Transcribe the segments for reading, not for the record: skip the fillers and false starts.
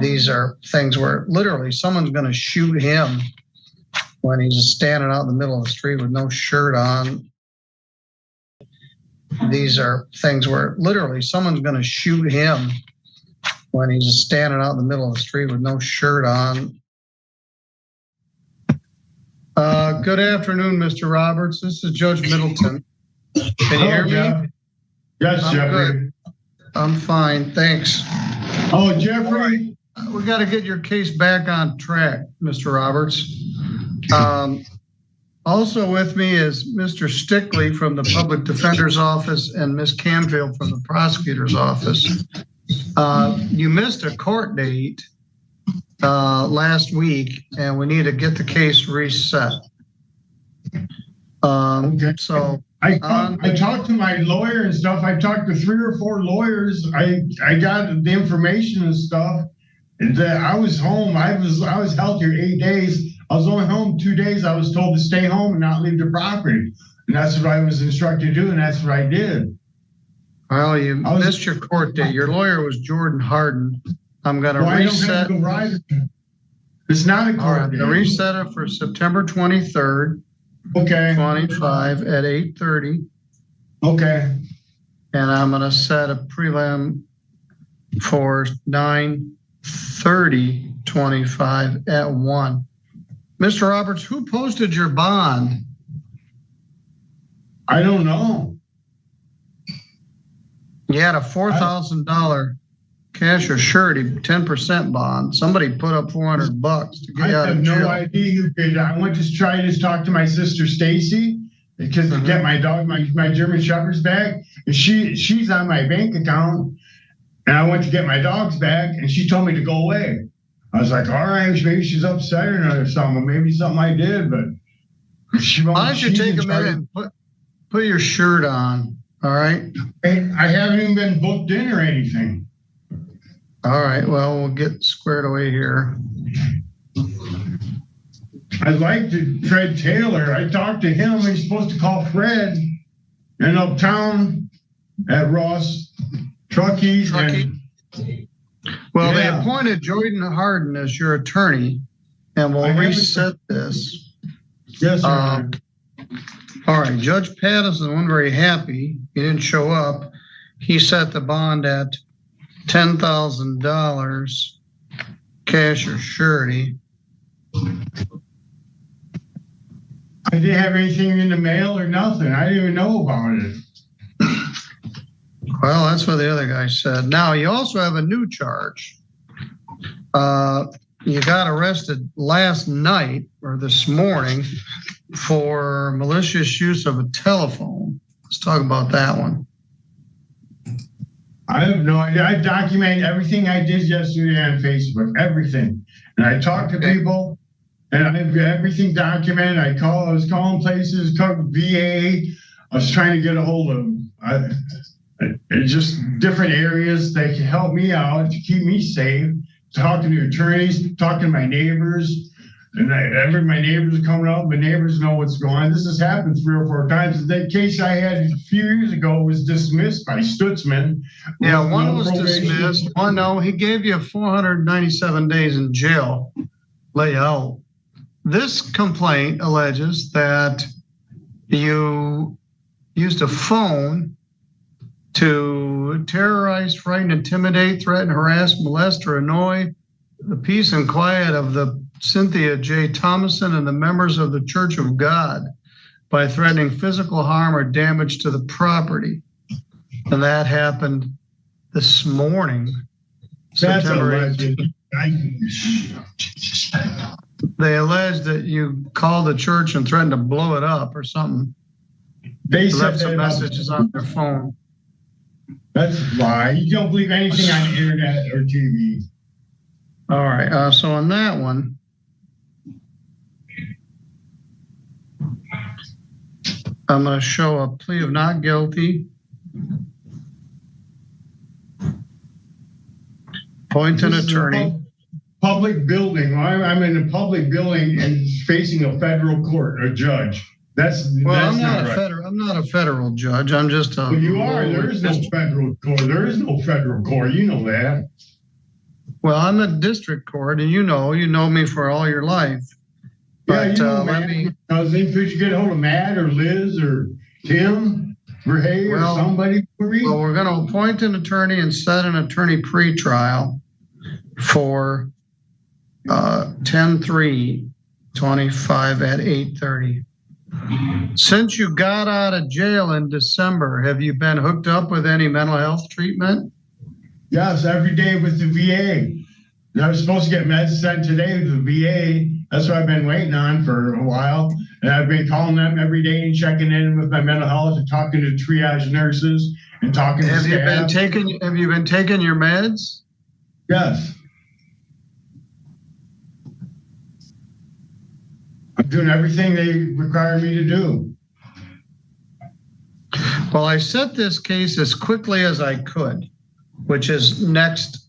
These are things where literally someone's going to shoot him when he's just standing out in the middle of the street with no shirt on. These are things where literally someone's going to shoot him when he's just standing out in the middle of the street with no shirt on. Good afternoon, Mr. Roberts. This is Judge Middleton. Can you hear me? Yes, Jeffrey. I'm fine, thanks. Oh, Jeffrey. We got to get your case back on track, Mr. Roberts. Also with me is Mr. Stickley from the Public Defender's Office and Ms. Camfield from the Prosecutor's Office. You missed a court date last week, and we need to get the case reset. Okay. So I talked to my lawyer and stuff. I talked to 3 or 4 lawyers. I got the information and stuff. And I was home. I was held here 8 days. I was only home 2 days. I was told to stay home and not leave the property. And that's what I was instructed to do, and that's what I did. Well, you missed your court date. Your lawyer was Jordan Harden. I'm going to reset. It's not a court date. Reset it for September 23rd. Okay. 25 at 8:30. Okay. And I'm going to set a prelim for 9:30:25 at 1. Mr. Roberts, who posted your bond? I don't know. You had a $4,000 cash or surety 10% bond. Somebody put up $400 to get out of jail. I have no idea who did that. I went to try to talk to my sister Stacy because to get my dog, my German Shepherd's back. And she's on my bank account. And I went to get my dogs back, and she told me to go away. I was like, all right, maybe she's upset or something. Maybe something I did, but she won't. Why don't you take a minute and put your shirt on? All right. I haven't even been booked in or anything. All right. Well, we'll get squared away here. I'd like to Fred Taylor. I talked to him. He's supposed to call Fred in Uptown at Ross Truckies. Well, they appointed Jordan Harden as your attorney, and we'll reset this. Yes, sir. All right. Judge Patterson wasn't very happy. He didn't show up. He set the bond at $10,000 cash or surety. I didn't have anything in the mail or nothing. I didn't even know about it. Well, that's what the other guy said. Now, you also have a new charge. You got arrested last night or this morning for malicious use of a telephone. Let's talk about that one. I have no idea. I document everything I did yesterday on Facebook, everything. And I talked to people, and I have everything documented. I was calling places, called VA. I was trying to get a hold of just different areas that can help me out to keep me safe. Talking to attorneys, talking to my neighbors. And my neighbors are coming up. My neighbors know what's going on. This has happened 3 or 4 times. That case I had a few years ago was dismissed by Stutzman. Yeah, one was dismissed. One, no, he gave you 497 days in jail layout. This complaint alleges that you used a phone to terrorize, frighten, intimidate, threaten, harass, molest, or annoy the peace and quiet of the Cynthia J. Thomason and the members of the Church of God by threatening physical harm or damage to the property. And that happened this morning, September 18th. They allege that you called the church and threatened to blow it up or something. They left some messages on their phone. That's why you don't believe anything on the internet or TV. All right. So on that one, I'm going to show a plea of not guilty. Appoint an attorney. Public building. I'm in a public building and facing a federal court, a judge. I'm not a federal judge. I'm just a. Well, you are. There is no federal court. There is no federal court. You know that. Well, I'm a district court, and you know me for all your life. Yeah, But Matt, I was thinking you get a hold of Matt or Liz or Tim Verhey or somebody for me. Well, we're going to appoint an attorney and set an attorney pre-trial for 10/3/25 at 8:30. Since you got out of jail in December, have you been hooked up with any mental health treatment? Yes, every day with the VA. I was supposed to get meds sent today with the VA. That's what I've been waiting on for a while. And I've been calling them every day and checking in with my mental health and talking to triage nurses and talking to staff. Have you been taking your meds? Yes. I'm doing everything they require me to do. Well, I set this case as quickly as I could, which is next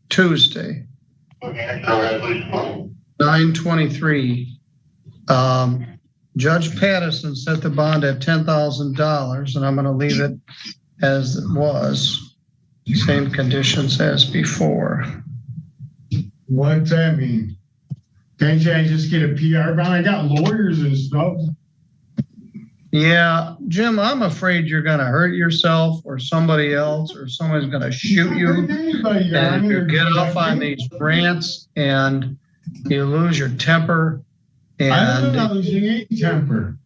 Tuesday, 9/23. Judge Patterson set the bond at $10,000, and I'm going to leave it as it was, same conditions as before. What's that mean? Can't I just get a PR bond? I got lawyers and stuff. Yeah, Jim, I'm afraid you're going to hurt yourself or somebody else, or someone's going to shoot you. And if you get off on these rants and you lose your temper, and I'm not losing any temper.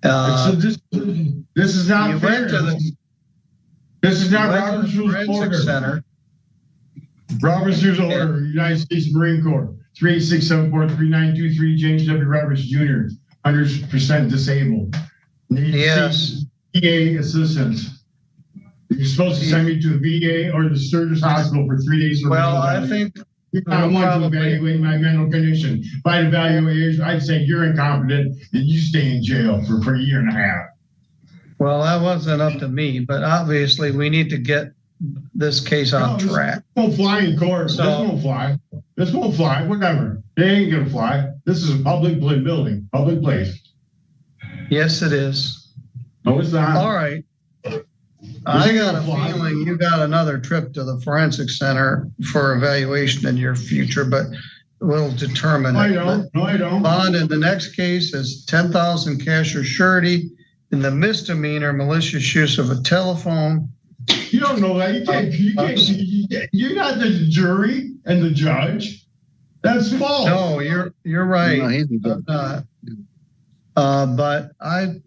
So this is not fair. This is not Robert's Rules of Order. Robert's Rules of Order, United States Marine Corps, 386743923, James W. Roberts Jr., 100% disabled. Yes. VA assistance. You're supposed to send me to a VA or the Sturgis Hospital for 3 days. Well, I think I want to evaluate my mental condition. If I'd evaluate, I'd say you're incompetent and you stay in jail for a year and a half. Well, that wasn't up to me, but obviously we need to get this case on track. This won't fly in court. This won't fly. This won't fly. Whatever. It ain't gonna fly. This is a public building, public place. Yes, it is. No, it's not. All right. I got a feeling you got another trip to the forensic center for evaluation in your future, but we'll determine it. No, I don't. Bond in the next case is $10,000 cash or surety. In the misdemeanor, malicious use of a telephone. You don't know that. You're not the jury and the judge. That's false. No, you're right. But I'm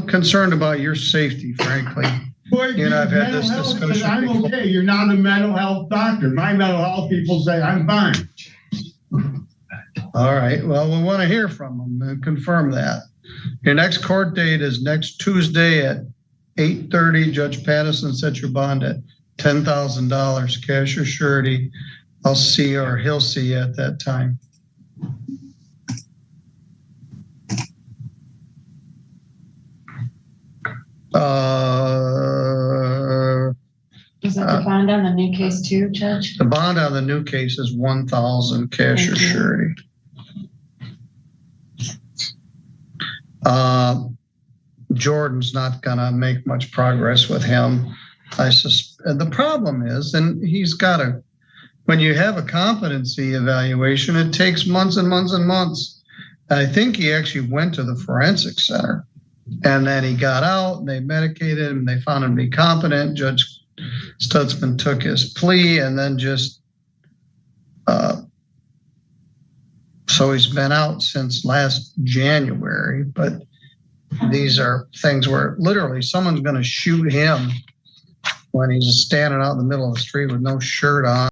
concerned about your safety, frankly. Boy, you and I've had this discussion. I'm before. Okay. You're not a mental health doctor. My mental health people say I'm fine. All right. Well, we want to hear from them and confirm that. Your next court date is next Tuesday at 8:30. Judge Patterson set your bond at $10,000 cash or surety. I'll see you, or he'll see you at that time. Is that the bond on the new case too, Judge? The bond on the new case is $1,000 cash or surety. Jordan's not going to make much progress with him. The problem is, and he's got to, when you have a competency evaluation, it takes months and months and months. I think he actually went to the forensic center, and then he got out, and they medicated him, they found him to be competent. Judge Stutzman took his plea, and then just, so he's been out since last January, but these are things where literally someone's going to shoot him when he's just standing out in the middle of the street with no shirt on.